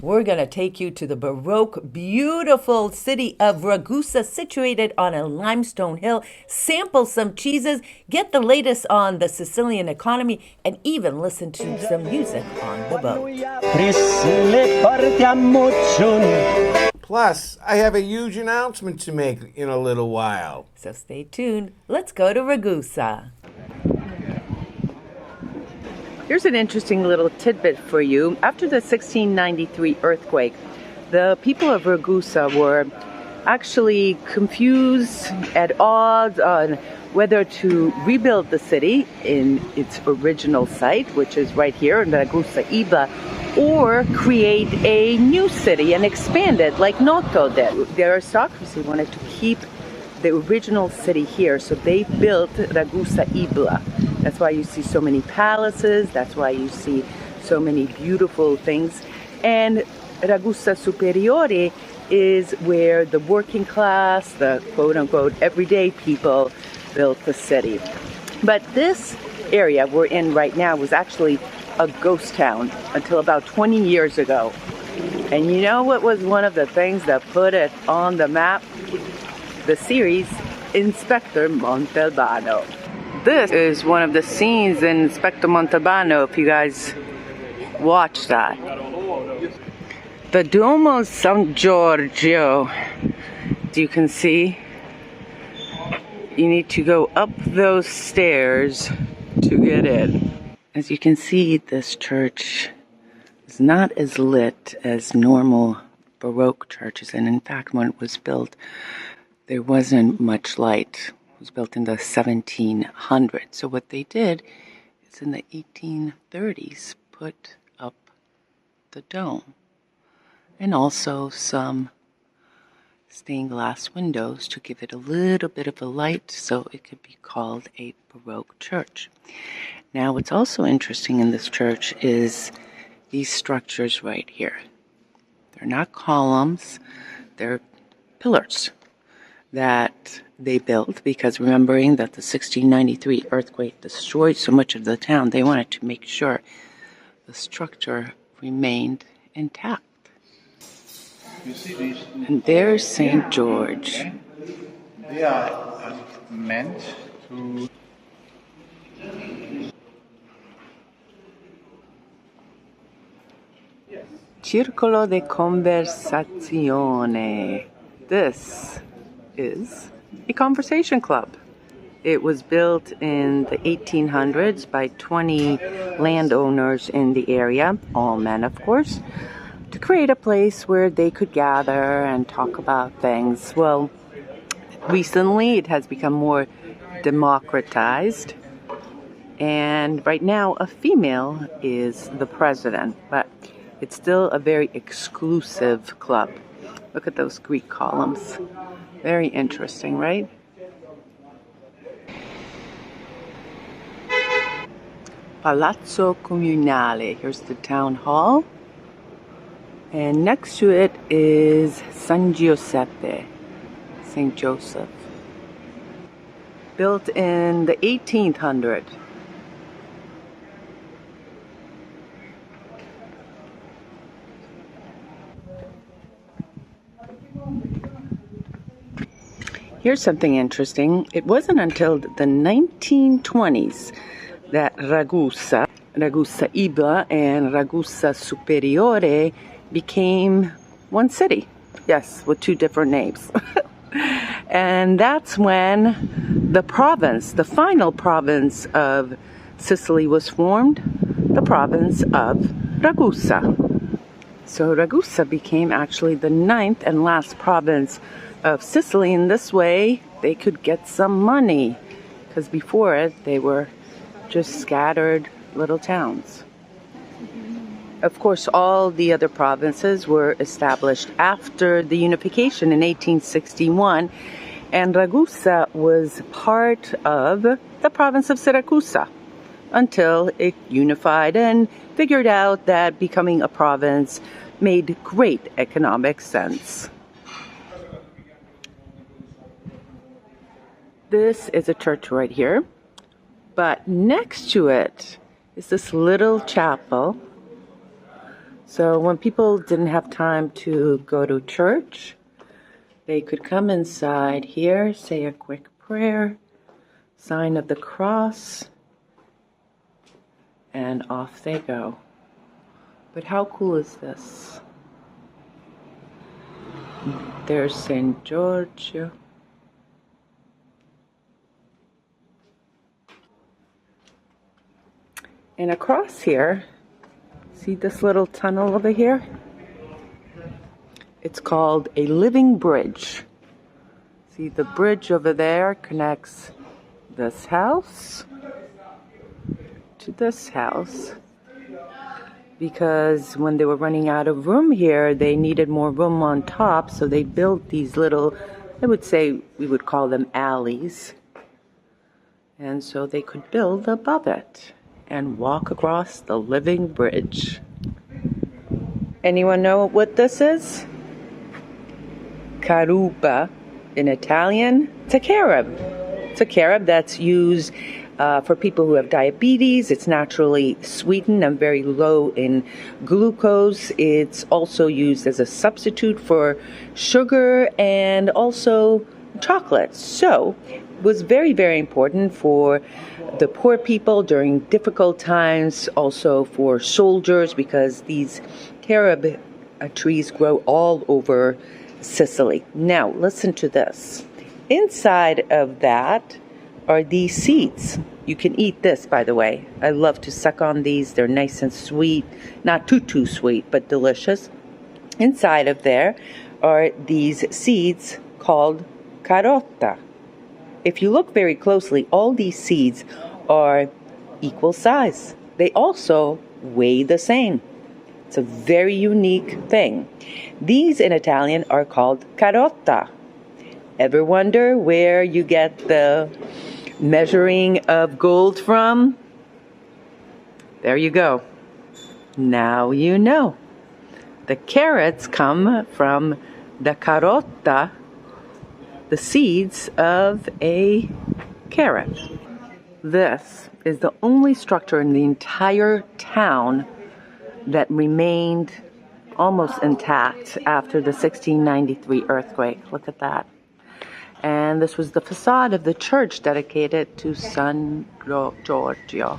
We're going to take you to the Baroque, beautiful city of Ragusa, situated on a limestone hill. Sample some cheeses, get the latest on the Sicilian economy, and even listen to some music on the boat. Plus, I have a huge announcement to make in a little while. So stay tuned. Let's go to Ragusa. Here's an interesting little tidbit for you. After the 1693 earthquake, the people of Ragusa were actually confused, at odds on whether to rebuild the city in its original site, which is right here in Ragusa Ibla, or create a new city and expand it like Noto did. The aristocracy wanted to keep the original city here, so they built Ragusa Ibla. That's why you see so many palaces, that's why you see so many beautiful things. And Ragusa Superiore is where the working class, the quote-unquote everyday people built the city. But this area we're in right now was actually a ghost town until about 20 years ago. And you know what was one of the things that put it on the map? The series Inspector Montalbano. This is one of the scenes in Inspector Montalbano, if you guys watch that. The Duomo San Giorgio, as you can see, you need to go up those stairs to get in. As you can see, this church is not as lit as normal Baroque churches, and in fact, when it was built, there wasn't much light. It was built in the 1700s. So what they did is in the 1830s put up the dome and also some stained glass windows to give it a little bit of a light so it could be called a Baroque church. Now what's also interesting in this church is these structures right here. They're not columns, they're pillars that they built, because remembering that the 1693 earthquake destroyed so much of the town, they wanted to make sure the structure remained intact. You see these? And there's St. George. They are meant to... Circolo de Conversazione. This is a conversation club. It was built in the 1800s by 20 landowners in the area, all men of course, to create a place where they could gather and talk about things. Well, recently it has become more democratized, and right now a female is the president, but it's still a very exclusive club. Look at those Greek columns. Very interesting, right? Palazzo Comunale. Here's the town hall. And next to it is San Giuseppe, St. Joseph. Built in the 1800s. Here's something interesting. It wasn't until the 1920s that Ragusa Ibla and Ragusa Superiore became one city. Yes, with two different names. And that's when the province, the final province of Sicily was formed, the province of Ragusa. So Ragusa became actually the 9th and last province of Sicily. In this way, they could get some money, because before it, they were just scattered little towns. Of course, all the other provinces were established after the unification in 1861, and Ragusa was part of the province of Siracusa until it unified and figured out that becoming a province made great economic sense. This is a church right here, but next to it is this little chapel So when people didn't have time to go to church, they could come inside here, say a quick prayer, sign of the cross, and off they go. But how cool is this? There's St. George. And across here, see this little tunnel over here? It's called a living bridge. See, the bridge over there connects this house to this house. Because when they were running out of room here, they needed more room on top, so they built these little, I would say we would call them alleys. And so they could build above it and walk across the living bridge. Anyone know what this is? Carupa in Italian. It's a carob. It's a carob that's used for people who have diabetes. It's naturally sweetened and very low in glucose. It's also used as a substitute for sugar and also chocolate. So it was very, very important for the poor people during difficult times, also for soldiers, because these carob trees grow all over Sicily. Now, listen to this. Inside of that are these seeds. You can eat this, by the way. I love to suck on these. They're nice and sweet. Not too sweet, but delicious. Inside of there are these seeds called carota. If you look very closely, all these seeds are equal size. They also weigh the same. It's a very unique thing. These in Italian are called carota. Ever wonder where you get the measuring of gold from? There you go. Now you know. The carrots come from the carota, the seeds of a carrot. This is the only structure in the entire town that remained almost intact after the 1693 earthquake. Look at that. And this was the facade of the church dedicated to San Giorgio.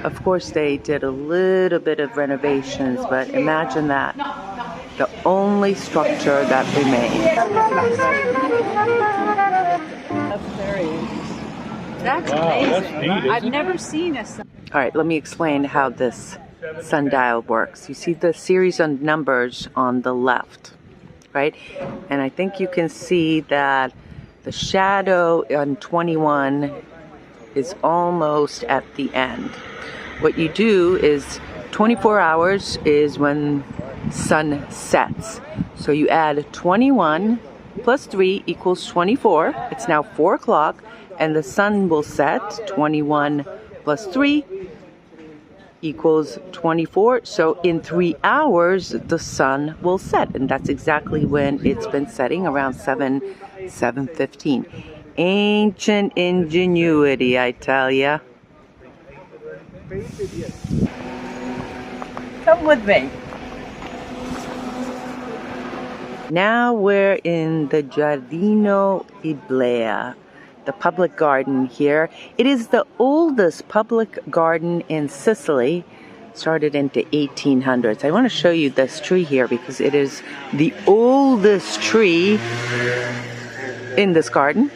Of course, they did a little bit of renovations, but imagine that. The only structure that remained. That's amazing. I've never seen a sun. All right, let me explain how this sundial works. You see the series of numbers on the left, right? And I think you can see that the shadow on 21 is almost at the end. What you do is 24 hours is when sun sets. So you add 21 plus 3 equals 24. It's now 4 o'clock and the sun will set. 21 plus 3 equals 24. So in 3 hours, the sun will set. And that's exactly when it's been setting, around 7:15. Ancient ingenuity, I tell ya. Come with me. Now we're in the Giardino Iblea, the public garden here. It is the oldest public garden in Sicily, started in the 1800s. I want to show you this tree here because it is the oldest tree in this garden.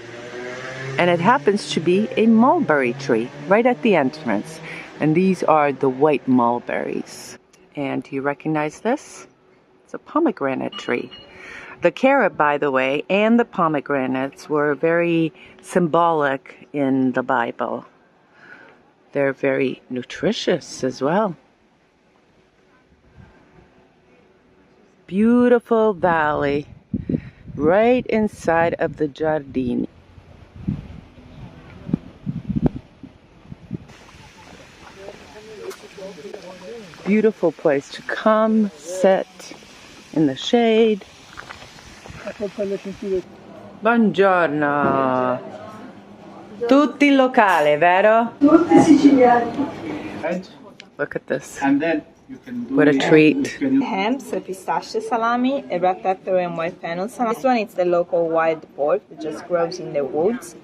And it happens to be a mulberry tree right at the entrance. And these are the white mulberries. And do you recognize this? It's a pomegranate tree. The carob, by the way, and the pomegranates were very symbolic in the Bible. They're very nutritious as well. Beautiful valley right inside of the Giardini. Beautiful place to come, sit in the shade. Buongiorno. Tutti locale, vero? Tutti siciliani. Right? Look at this. And then You can do What a it. treat. You can Hams, pistachio salami, a black pepper and white fennel salami. This one is the local wild pork that just grows in the woods.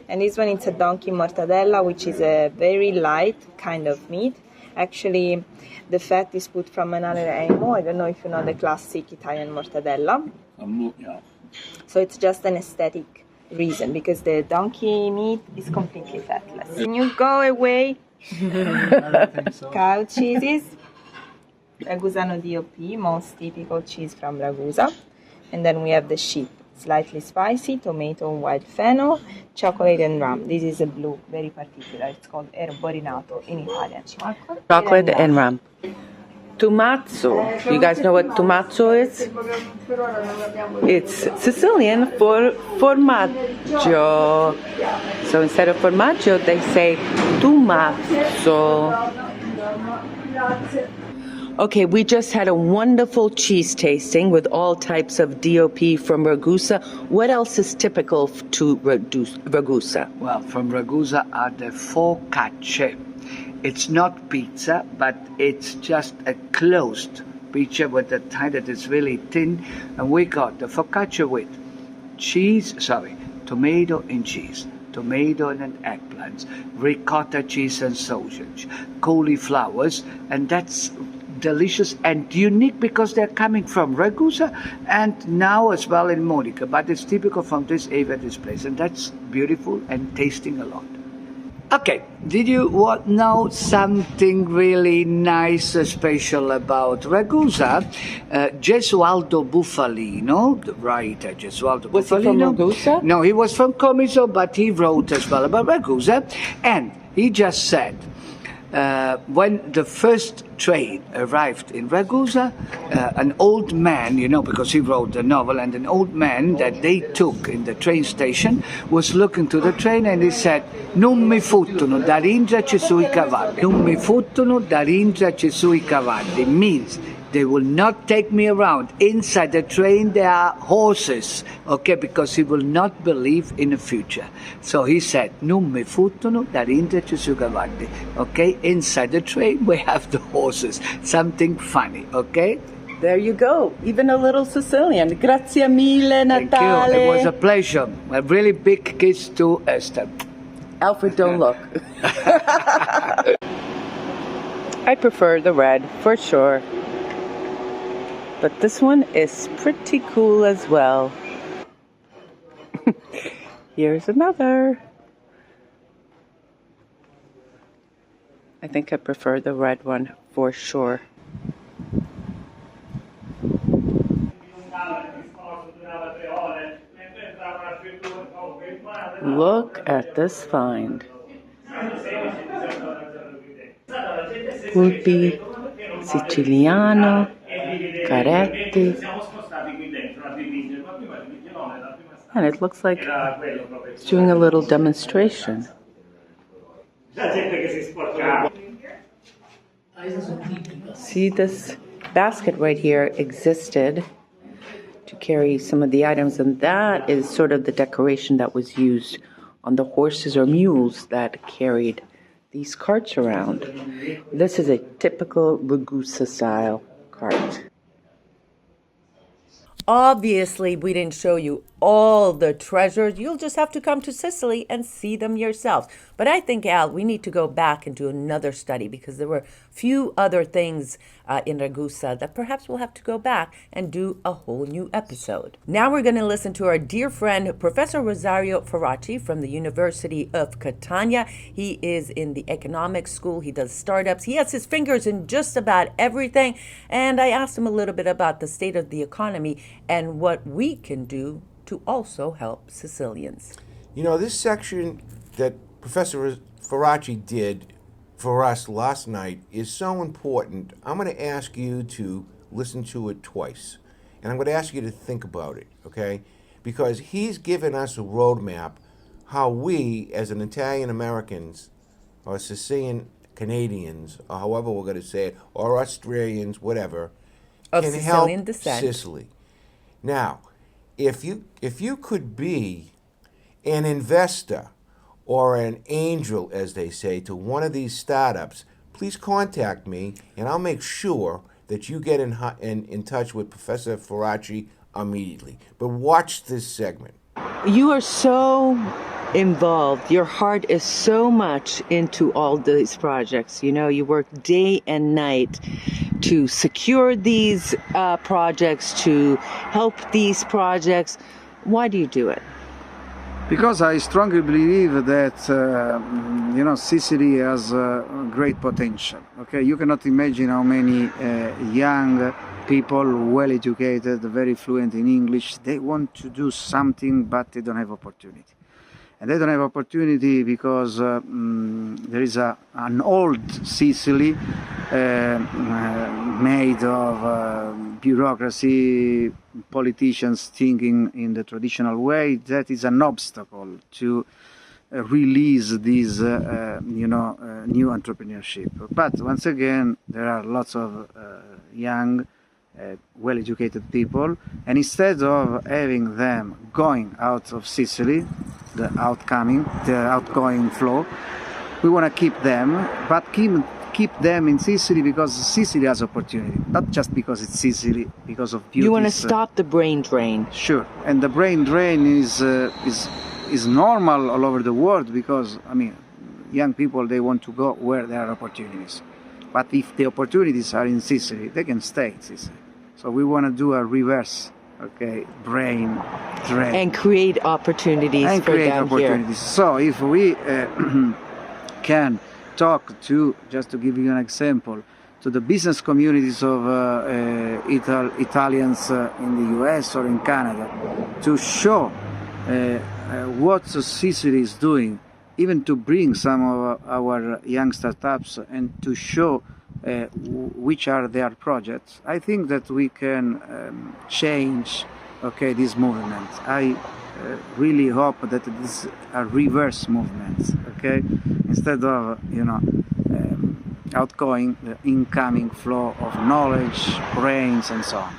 And this one is a donkey mortadella, which is a very light kind of meat. Actually, the fat is put from another animal. I don't know if you know the classic Italian mortadella. yeah. So it's just an aesthetic reason because the donkey meat is completely fatless. Can you go away? Cow cheeses. Ragusano DOP, most typical cheese from Ragusa. And then we have the sheep, slightly spicy, tomato and white fennel, chocolate and rum. This is a blue, very particular. It's called erborinato in Italian. Chocolate and rum. Tumazzo. You guys know what tumazzo is? It's Sicilian for formaggio. So instead of formaggio, they say tumazzo. Okay, we just had a wonderful cheese tasting with all types of DOP from Ragusa. What else is typical to Ragusa? Well, from Ragusa are the focacce. It's not pizza, but it's just a closed pizza with a tie that is really thin. And we got the focaccia with tomato and cheese, tomato and eggplants, ricotta cheese and sausage, cauliflowers, and that's delicious and unique because they're coming from Ragusa and now as well in Monica, but it's typical from this area, this place, and that's beautiful and tasting a lot. Okay, did you want know something really nice, special about Ragusa? Gesualdo Bufalino, the writer Gesualdo Was he Bufalino. from Ragusa? No, he was from Comiso, but he wrote as well about Ragusa, and he just said, when the first train arrived in Ragusa, an old man, because he wrote the novel, and an old man that they took in the train station was looking to the train and he said, "Non mi fottono da ringiarci sui cavalli." Non mi fottono da ringiarci sui cavalli means they will not take me around. Inside the train there are horses, okay, because he will not believe in the future. So he said, "Non mi fottono da ringiarci sui cavalli." Okay, inside the train we have the horses. Something funny, okay? There you go. Even a little Sicilian. Grazie mille, Natale. Thank you. It was a pleasure. A really big kiss to Esther. Alfred, don't look. I prefer the red, for sure. But this one is pretty cool as well. Here's another. I think I prefer the red one for sure. Look at this find. Pulpi, Siciliano, Caretti. And it looks like it's doing a little demonstration. See, this basket right here existed to carry some of the items, and that is sort of the decoration that was used on the horses or mules that carried these carts around. This is a typical Ragusa style cart. Obviously, we didn't show you all the treasures. You'll just have to come to Sicily and see them yourselves. But I think, Al, we need to go back and do another study because there were few other things in Ragusa that perhaps we'll have to go back and do a whole new episode. Now we're going to listen to our dear friend, Professor Rosario Faraci from the University of Catania. He is in the economics school. He does startups. He has his fingers in just about everything. And I asked him a little bit about the state of the economy and what we can do to also help Sicilians. You know, this section that Professor Faraci did for us last night is so important. I'm going to ask you to listen to it twice. And I'm going to ask you to think about it, okay? Because he's given us a roadmap how we, as an Italian Americans, or Sicilian Canadians, or however we're going to say it, or Australians, whatever, Of can Sicilian help descent. Sicily. Now, if you could be an investor or an angel, as they say, to one of these startups, please contact me, and I'll make sure that you get in touch with Professor Faraci immediately. But watch this segment. You are so involved. Your heart is so much into all these projects. You know, you work day and night to secure these projects, to help these projects. Why do you do it? Because I strongly believe that Sicily has great potential. Okay, you cannot imagine how many young people, well educated, very fluent in English, they want to do something, but they don't have opportunity. And they don't have opportunity because there is an old Sicily made of bureaucracy, politicians thinking in the traditional way. That is an obstacle to release this, new entrepreneurship. But once again, there are lots of young, well-educated people, and instead of having them going out of Sicily, the outgoing flow, we want to keep them, but keep them in Sicily because Sicily has opportunity, not just because it's Sicily, because of beauty. You want to stop the brain drain. Sure, and the brain drain is normal all over the world because, young people, they want to go where there are opportunities. But if the opportunities are in Sicily, they can stay in Sicily. So we want to do a reverse, brain drain. And create opportunities for them here. So if we can talk to, just to give you an example, to the business communities of Italians in the US or in Canada, to show what Sicily is doing, even to bring some of our young startups and to show which are their projects, I think that we can change this movement. I really hope that this is a reverse movement, instead of outgoing, the incoming flow of knowledge, brains, and so on.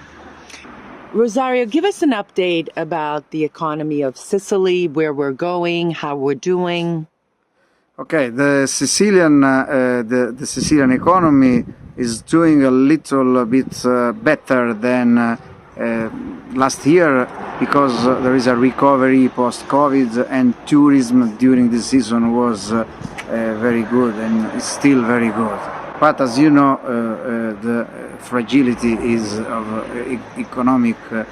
Rosario, give us an update about the economy of Sicily, where we're going, how we're doing. Okay, the Sicilian economy is doing a little bit better than last year because there is a recovery post-COVID, and tourism during the season was very good and is still very good. But as you know, the fragility is of economics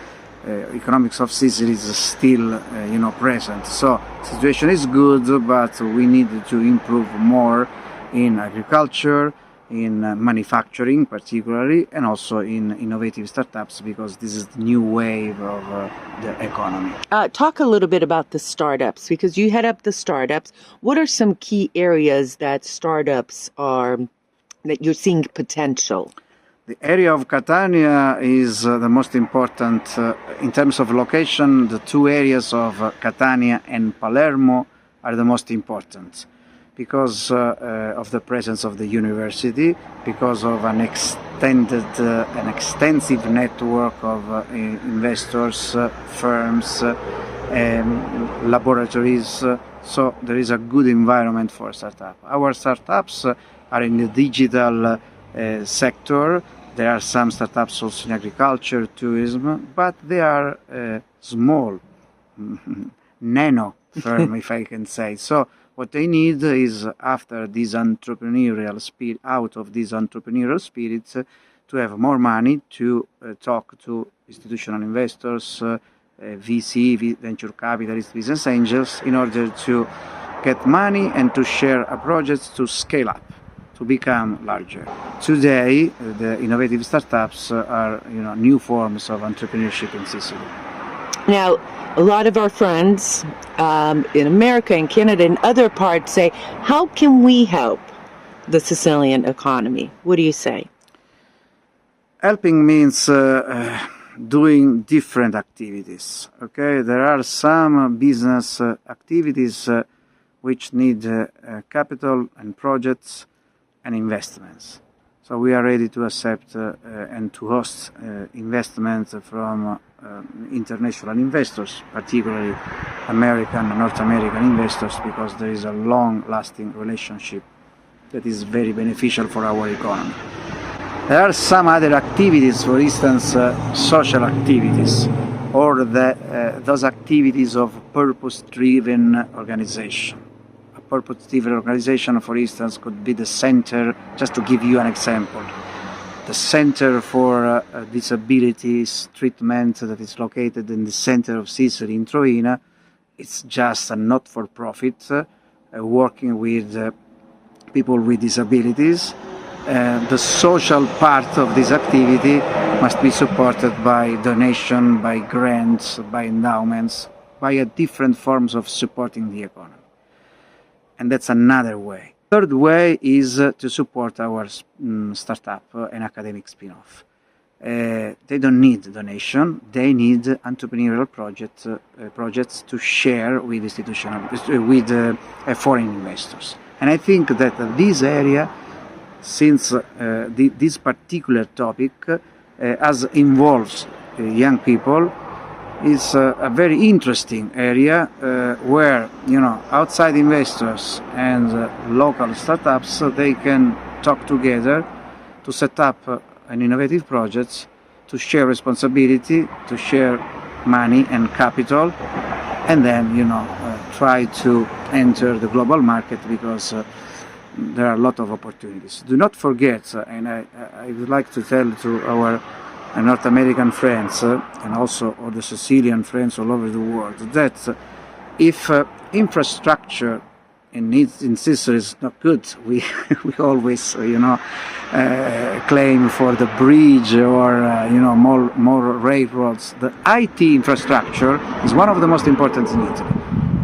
of Sicily is still, present. So situation is good, but we need to improve more in agriculture, in manufacturing particularly, and also in innovative startups because this is the new wave of the economy. Talk a little bit about the startups because you head up the startups. What are some key areas that startups that you're seeing potential? The area of Catania is the most important in terms of location. The two areas of Catania and Palermo are the most important because of the presence of the university, because of an extensive network of investors, firms, laboratories. So there is a good environment for startups. Our startups are in the digital sector. There are some startups also in agriculture, tourism, but they are small, nano firm, if I can say. So what they need is, after this entrepreneurial spirit, out of this entrepreneurial spirit, to have more money to talk to institutional investors, VC, venture capitalists, business angels, in order to get money and to share a project to scale up, to become larger. Today, the innovative startups are new forms of entrepreneurship in Sicily. Now, a lot of our friends in America and Canada and other parts say, how can we help the Sicilian economy? What do you say? Helping means doing different activities. There are some business activities which need capital and projects and investments. So we are ready to accept and to host investments from international investors, particularly American and North American investors, because there is a long-lasting relationship that is very beneficial for our economy. There are some other activities, for instance, social activities, or those activities of purpose-driven organization. A purpose-driven organization, for instance, could be the center, just to give you an example, the Center for Disabilities Treatment that is located in the center of Sicily in Troina. It's just a not-for-profit working with people with disabilities. The social part of this activity must be supported by donation, by grants, by endowments, by different forms of supporting the economy. And that's another way. Third way is to support our startup and academic spin-off. They don't need donation, they need entrepreneurial projects to share with foreign investors. And I think that this area, since this particular topic as involves young people, is a very interesting area where, you know, outside investors and local startups, they can talk together to set up an innovative project, to share responsibility, to share money and capital, and then, you know, try to enter the global market, because there are a lot of opportunities. Do not forget, and I would like to tell to our North American friends and also all the Sicilian friends all over the world, that if infrastructure in Sicily is not good, we always claim for the bridge or more railroads. The IT infrastructure is one of the most important in Italy.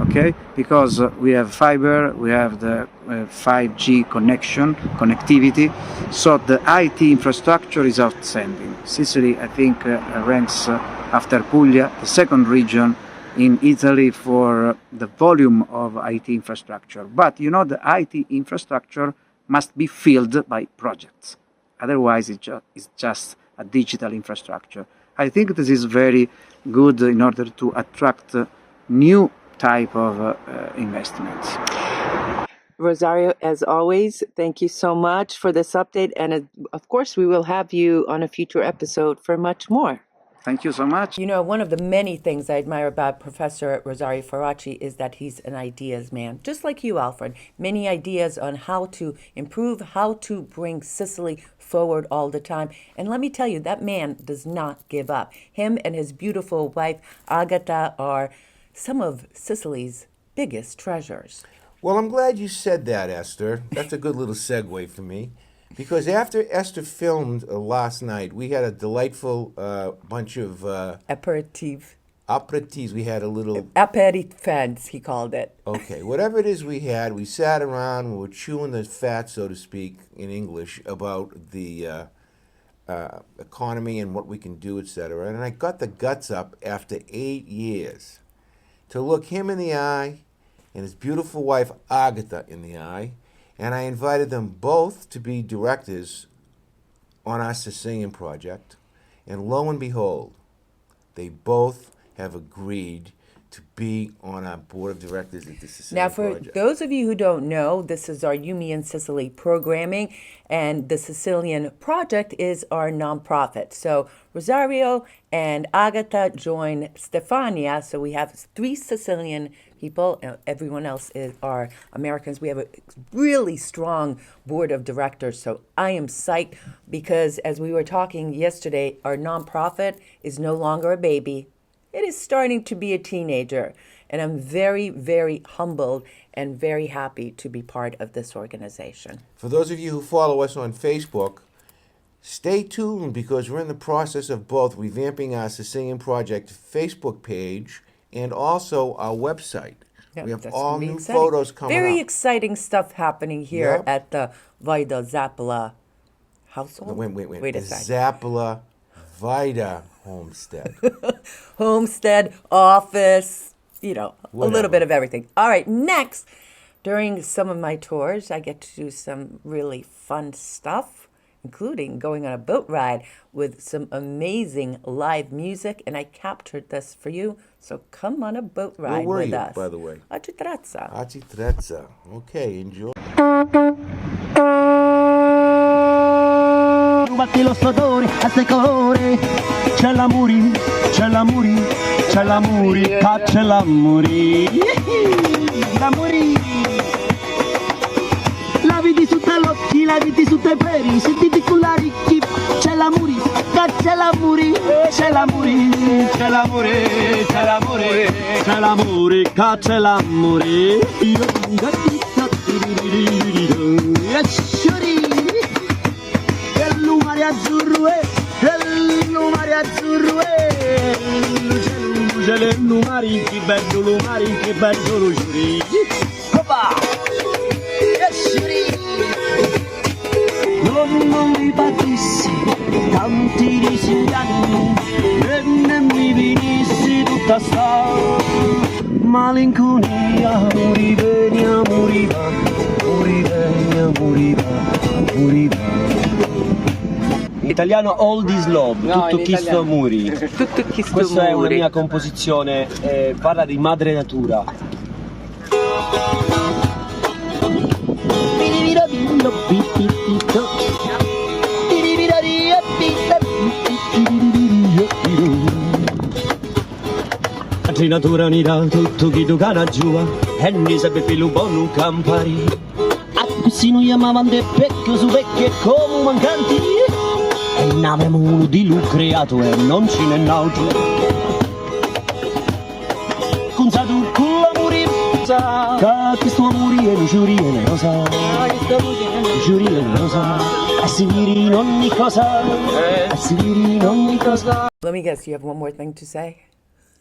Okay, because we have fiber, we have the 5G connectivity, so the IT infrastructure is outstanding. Sicily, I think, ranks after Puglia, the second region in Italy for the volume of IT infrastructure. But you know, the IT infrastructure must be filled by projects. Otherwise, it's just a digital infrastructure. I think this is very good in order to attract new type of investments. Rosario, as always, thank you so much for this update. And of course, we will have you on a future episode for much more. Thank you so much. You know, one of the many things I admire about Professor Rosario Faraci is that he's an ideas man, just like you, Alfred. Many ideas on how to improve, how to bring Sicily forward all the time. And let me tell you, that man does not give up. Him and his beautiful wife, Agata, are some of Sicily's biggest treasures. Well, I'm glad you said that, Esther. That's a good little segue for me. Because after Esther filmed last night, we had a delightful bunch of... Aperitifs. We had a little... Aperitifs, he called it. Okay, whatever it is we had, we sat around, we were chewing the fat, so to speak, in English, about the economy and what we can do, etc. And I got the guts up after 8 years to look him in the eye and his beautiful wife, Agata, in the eye. And I invited them both to be directors on our Sicilian project. And lo and behold, they both have agreed to be on our board of directors at the Sicilian project. Now, for those of you who don't know, this is our You, Me, and Sicily programming, and the Sicilian project is our nonprofit. So Rosario and Agata join Stefania, so we have 3 Sicilian people. Everyone else are Americans. We have a really strong board of directors, so I am psyched because, as we were talking yesterday, our nonprofit is no longer a baby. It is starting to be a teenager, and I'm very, very humbled and very happy to be part of this organization. For those of you who follow us on Facebook, stay tuned because we're in the process of both revamping our Sicilian Project Facebook page and also our website. Yep, we have all new exciting. photos coming Very up. exciting stuff happening here Yep. at the Vida Zappa household. No, wait a the second. Zappa Vida homestead. Homestead, office, a little Whatever. bit of everything. All right, next, during some of my tours, I get to do some really fun stuff, including going on a boat ride with some amazing live music, and I captured this for you. So come on a boat ride Where were with you, us. by the way? A Citrezza. Aci Trezza. Okay, enjoy. senti lo stodore a ste colore. C'è l'amore, c'è l'amore, c'è l'amore, c'è l'amore. L'amore. La vedi su te l'occhi, la vedi su te peri, sentiti con la ricchi. C'è l'amore, c'è l'amore, c'è l'amore, c'è l'amore, c'è l'amore, c'è l'amore, c'è l'amore. Il mare azzurro il mare azzurro luce le lumari, che bello lumari, che bello luce. Non mi battessi tanti di siciliani e non mi venissi tutta sta malinconia. Moriva, moriva, moriva, moriva, moriva. Italiano All This Love, No, tutto in chi sto muri. Tutto chi sto Questa è una muri. mia composizione, parla di madre natura. Madre natura nera, tutto chi tu cana giù, e ne sape più lo buono campari. A così noi chiamavano de vecchio su vecchie come mancanti. E ne avevamo uno di lui creato e non ce n'è un altro. Con sa tu con l'amore, che questo amore è un giuria e rosa. Giuria e rosa. A seguire in ogni cosa. A seguire in ogni cosa. Let me guess, you have one more thing to say?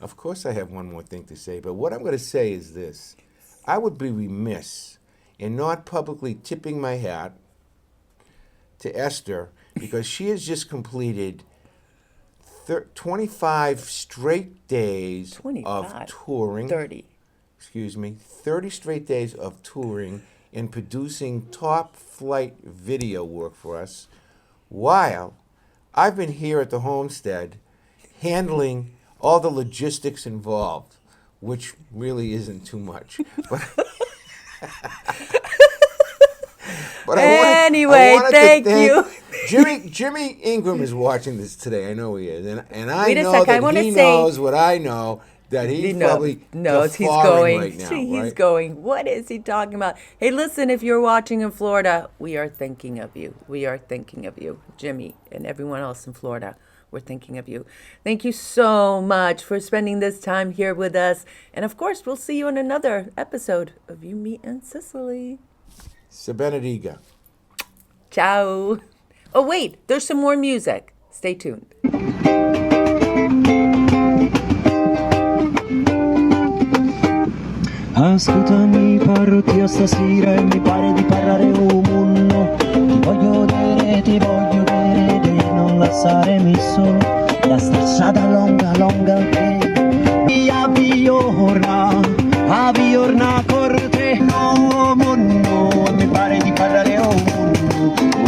Of course, I have one more thing to say, but what I'm going to say is this. I would be remiss in not publicly tipping my hat to Esther because she has just completed 25 straight days 25? of touring. 30. Excuse me, 30 straight days of touring and producing top flight video work for us while I've been here at the homestead handling all the logistics involved, which really isn't too much. But Anyway, thank you. Jimmy Ingram is watching this today. I know he is, and I Wait a know sec, I that wanna he say- knows what I know. That he's probably knows he's guffawing going. right now, He's right? going. What is he talking about? Hey, listen, if you're watching in Florida, we are thinking of you. We are thinking of you, Jimmy, and everyone else in Florida. We're thinking of you. Thank you so much for spending this time here with us. And of course, we'll see you in another episode of You Meet in Sicily. Sebenediga. Ciao. Oh, wait, there's some more music. Stay tuned. Ascoltami parrucchio stasera e mi pare di parlare un munno. Ti voglio vedere, non lasciarmi solo. La strada lunga, lunga che via viorna corte. No, munno, mi pare di parlare un munno.